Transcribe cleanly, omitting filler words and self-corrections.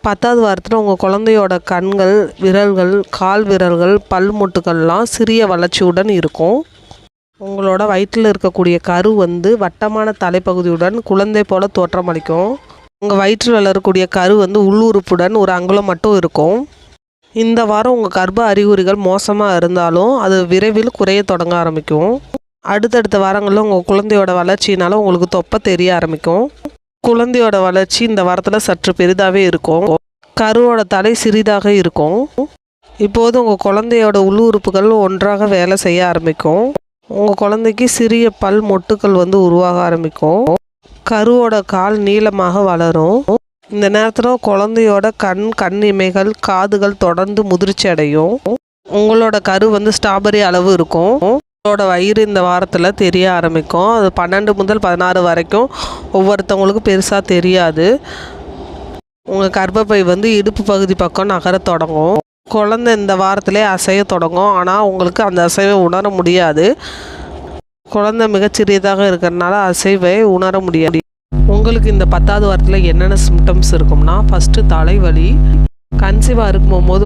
10வது வாரத்தில் உங்கள் குழந்தையோட கண்கள், விரல்கள், கால் விரல்கள், பல் மொட்டுக்கள்லாம் சிறிய வளர்ச்சியுடன் இருக்கும். உங்களோட வயிற்றில் இருக்கக்கூடிய கரு வட்டமான தலைப்பகுதியுடன் குழந்தை போல தோற்றமளிக்கும். உங்கள் வயிற்றில் வளரக்கூடிய கரு உள்ளுறுப்புடன் ஒரு அங்குலம் மட்டும் இருக்கும். இந்த வாரம் உங்கள் கர்ப்ப அறிகுறிகள் மோசமாக இருந்தாலும் அது விரைவில் குறைய தொடங்க ஆரம்பிக்கும். அடுத்தடுத்த வாரங்களில் உங்கள் குழந்தையோட வளர்ச்சியினால் உங்களுக்கு தொப்பை தெரிய ஆரம்பிக்கும். குழந்தையோட வளர்ச்சி இந்த வாரத்தில் சற்று பெரிதாகவே இருக்கும். கருவோட தலை சிறிதாக இருக்கும். இப்போது உங்கள் குழந்தையோட உள்ளுறுப்புகள் ஒன்றாக வேலை செய்ய ஆரம்பிக்கும். உங்கள் குழந்தைக்கு சிறிய பல் மொட்டுக்கள் உருவாக ஆரம்பிக்கும். கருவோட கால் நீளமாக வளரும். இந்த நேரத்தில் குழந்தையோட கண் இமைகள், காதுகள் தொடர்ந்து முதிர்ச்சி அடையும். உங்களோட கரு ஸ்ட்ராபெரி அளவு இருக்கும். உங்களோட வயிறு இந்த வாரத்தில் தெரிய ஆரம்பிக்கும். அது 12 முதல் 16 வரைக்கும் ஒவ்வொருத்தவங்களுக்கும் பெருசாக தெரியாது. உங்கள் கர்ப்பப்பை இடுப்பு பகுதி பக்கம் நகர தொடங்கும். குழந்தை இந்த வாரத்திலே அசைய தொடங்கும். ஆனால் உங்களுக்கு அந்த அசைவை உணர முடியாது. குழந்தை மிகச்சிறியதாக இருக்கிறதுனால அசைவை உணர முடியாது. உங்களுக்கு இந்த 10வது வாரத்தில் என்னென்ன சிம்டம்ஸ் இருக்கும்னா, ஃபஸ்ட்டு தலைவலி. கன்சீவாக இருக்கும்போது